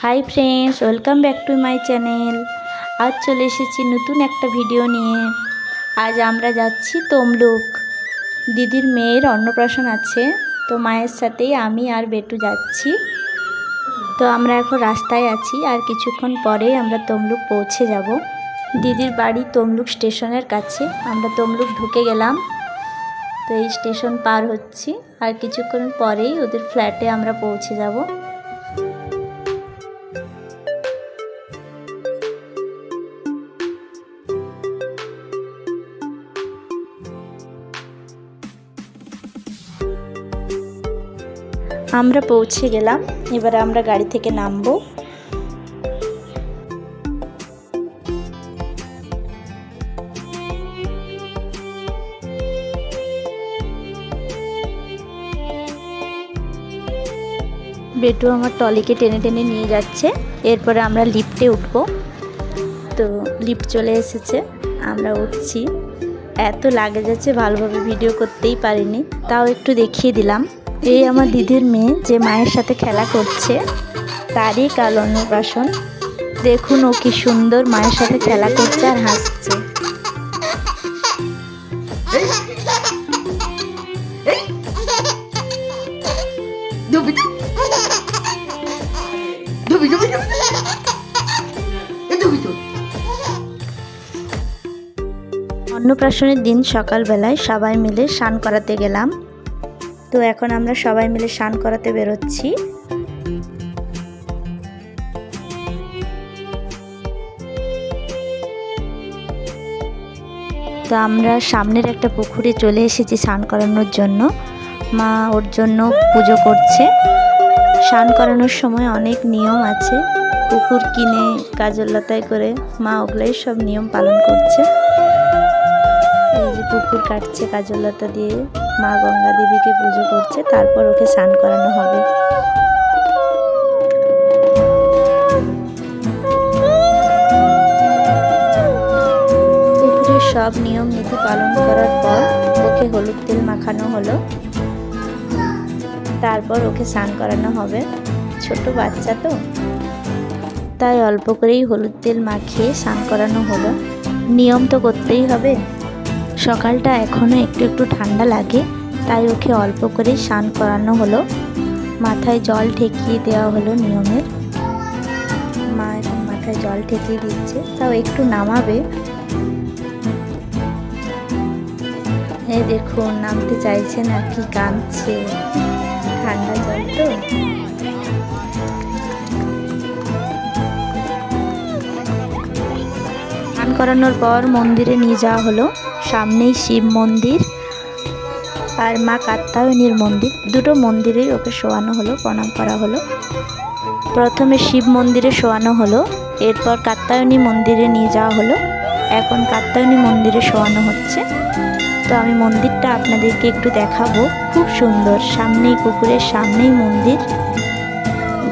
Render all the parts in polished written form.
High friends welcome back to my channel. आज चले एसेছি नतून एक भिडियो निये। आज आमरा जाচ্ছি तमलुक। दीदिर मेয়ের अन्नप्राशन आछे तो मायेर साथेई आमी आर बेटू जाচ্ছি। तो आमरा एखन रास्ताय आছি और किछुक्षण परेई आमरा तमलुक पौঁছে যাব। दीदिर बाड़ी तमलुक स्टेशनेर काছে। आमरा तमलुक ढुके गेलाम। तो এই स्टेशन पार হচ্ছি और किछुक्षण परेई ओদের फ्लैटे आमरा पौঁছে যাব। আমরা পৌঁছে গেলাম। এবারে আমরা গাড়ি থেকে নামবো। বেটু আমার টলিকে টেনে টেনে নিয়ে যাচ্ছে। এরপরে আমরা লিফটে উঠব। তো লিফট চলে এসেছে, আমরা উঠছি। এত লাগেজ আছে ভালোভাবে ভিডিও করতেই পারিনি, তাও একটু দেখিয়ে দিলাম। এই আমার দিদির মেয়ে যে মায়ের সাথে খেলা করছে, তারই কাল অন্নপ্রাশন। দেখুন ও কি সুন্দর মায়ের সাথে খেলা করছে আর হাসছে। অন্নপ্রাশনের দিন সকালবেলায় সবাই মিলে স্নান করাতে গেলাম। তো এখন আমরা সবাই মিলে স্নান করাতে বেরোচ্ছি। তো আমরা সামনের একটা পুকুরে চলে এসেছি স্নান করানোর জন্য। মা ওর জন্য পুজো করছে। স্নান করানোর সময় অনেক নিয়ম আছে। পুকুর কিনে কাজল লতায় করে মা ওগুলোই সব নিয়ম পালন করছে। এই যে পুকুর কাটছে কাজল লতা দিয়ে, মা গঙ্গা দেবীকে পুজো করছে, তারপর ওকে স্নান করানো হবে। পুকুরের সব নিয়ম নীতি পালন করার পর ওকে হলুদ তেল মাখানো হলো, তারপর ওকে স্নান করানো হবে। ছোট বাচ্চা তো, তাই অল্প করেই হলুদ তেল মাখিয়ে স্নান করানো হলো। নিয়ম তো করতেই হবে। সকালটা এখনও একটু একটু ঠান্ডা লাগে, তাই ওকে অল্প করে স্নান করানো হলো। মাথায় জল ঠেকিয়ে দেওয়া হলো নিয়মের। মা এখন মাথায় জল ঠেকিয়ে দিচ্ছে, তাও একটু নামাবে। এই দেখুন নামতে চাইছে না, কি কাঁদছে, ঠান্ডা জল তো। স্নান করানোর পর মন্দিরে নিয়ে যাওয়া হলো। সামনেই শিব মন্দির আর মা কাত্যায়নীর মন্দির, দুটো মন্দিরেই ওকে শোয়ানো হলো, প্রণাম করা হলো। প্রথমে শিব মন্দিরে শোয়ানো হলো, এরপর কাত্যায়নী মন্দিরে নিয়ে যাওয়া হলো। এখন কাত্যায়নী মন্দিরে শোয়ানো হচ্ছে। তো আমি মন্দিরটা আপনাদেরকে একটু দেখাবো। খুব সুন্দর, সামনেই পুকুরের সামনেই মন্দির।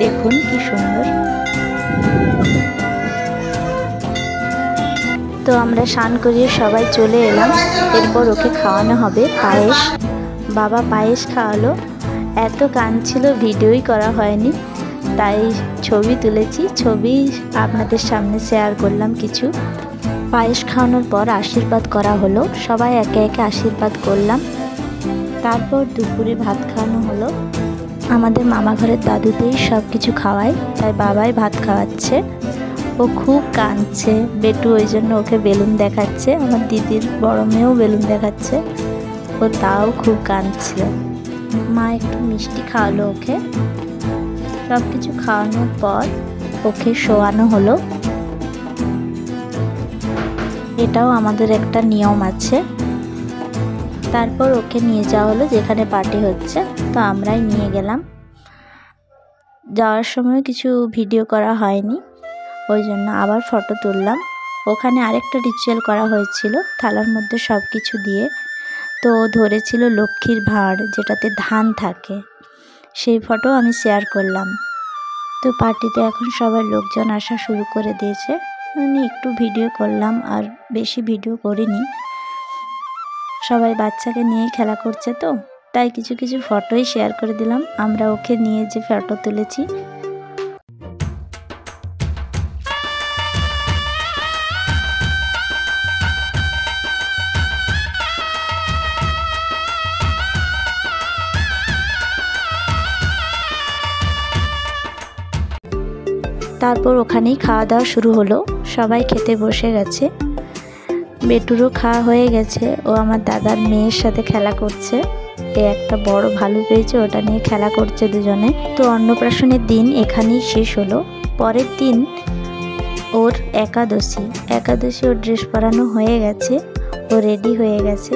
দেখুন কি সুন্দর। তো আমরা স্নান করিয়ে সবাই চলে এলাম। এরপর ওকে খাওয়ানো হবে পায়েস। বাবা পায়েস খাওয়ালো। এত কাঁদছিল, ভিডিওই করা হয়নি, তাই ছবি তুলেছি। ছবি আপনাদের সামনে শেয়ার করলাম কিছু। পায়েস খাওয়ানোর পর আশীর্বাদ করা হলো। সবাই একে একে আশীর্বাদ করলাম। তারপর দুপুরে ভাত খাওয়ানো হলো। আমাদের মামা ঘরের দাদুতেই সব কিছু খাওয়ায়, তাই বাবাই ভাত খাওয়াচ্ছে। ও খুব কাঁদছে। বেটু ওই জন্য ওকে বেলুন দেখাচ্ছে। আমার দিদির বড় মেয়েও বেলুন দেখাচ্ছে। ও তাও খুব কাঁদছিল। মা একটু মিষ্টি খাওয়ালো ওকে। সব কিছু খাওয়ানোর পর ওকে শোয়ানো হলো। এটাও আমাদের একটা নিয়ম আছে। তারপর ওকে নিয়ে যাওয়া হলো যেখানে পার্টি হচ্ছে। তো আমরাই নিয়ে গেলাম। যাওয়ার সময় কিছু ভিডিও করা হয়নি, ওই জন্য আবার ফটো তুললাম। ওখানে আরেকটা রিচুয়াল করা হয়েছিল, থালার মধ্যে সব কিছু দিয়ে। তো ধরেছিল লক্ষ্মীর ভাঁড়, যেটাতে ধান থাকে, সেই ফটো আমি শেয়ার করলাম। তো পার্টিতে এখন সবাই লোকজন আসা শুরু করে দিয়েছে। আমি একটু ভিডিও করলাম, আর বেশি ভিডিও করিনি। সবাই বাচ্চাকে নিয়েই খেলা করছে, তো তাই কিছু কিছু ফটোই শেয়ার করে দিলাম আমরা ওকে নিয়ে যে ফটো তুলেছি। তারপর ওখানেই খাওয়া দাওয়া শুরু হলো, সবাই খেতে বসে গেছে। বেটুরও খাওয়া হয়ে গেছে, ও আমার দাদার মেয়ের সাথে খেলা করছে। একটা বড় ভালু পেয়েছে, ওটা নিয়ে খেলা করছে দুজনে। তো অন্নপ্রাশনের দিন এখানেই শেষ হলো। পরের দিন ওর একাদশী ওর ড্রেস পরানো হয়ে গেছে, ও রেডি হয়ে গেছে।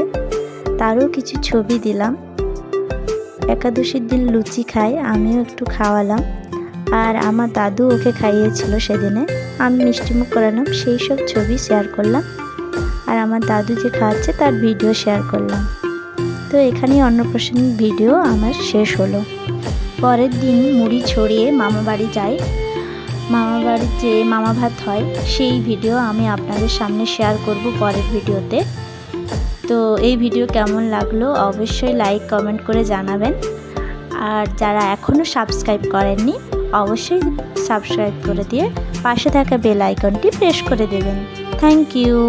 তারও কিছু ছবি দিলাম। একাদশীর দিন লুচি খায়, আমিও একটু খাওয়ালাম। আর আমার দাদু ওকে খাইয়েছিল সেদিনে, আমি মিষ্টিমুখ করালাম, সেই সব ছবি শেয়ার করলাম। আর আমার দাদু যে খাওয়াচ্ছে তার ভিডিও শেয়ার করলাম। তো এখানেই অন্নপ্রাশনের ভিডিও আমার শেষ হলো। পরের দিন মুড়ি ছড়িয়ে মামা বাড়ি যাই। মামা বাড়ির যে মামা ভাত হয় সেই ভিডিও আমি আপনাদের সামনে শেয়ার করব পরের ভিডিওতে। তো এই ভিডিও কেমন লাগলো অবশ্যই লাইক কমেন্ট করে জানাবেন। আর যারা এখনও সাবস্ক্রাইব করেননি অবশ্যই সাবস্ক্রাইব করে দিয়ে পাশে থাকা বেল আইকনটি প্রেস করে দেবেন। Thank you.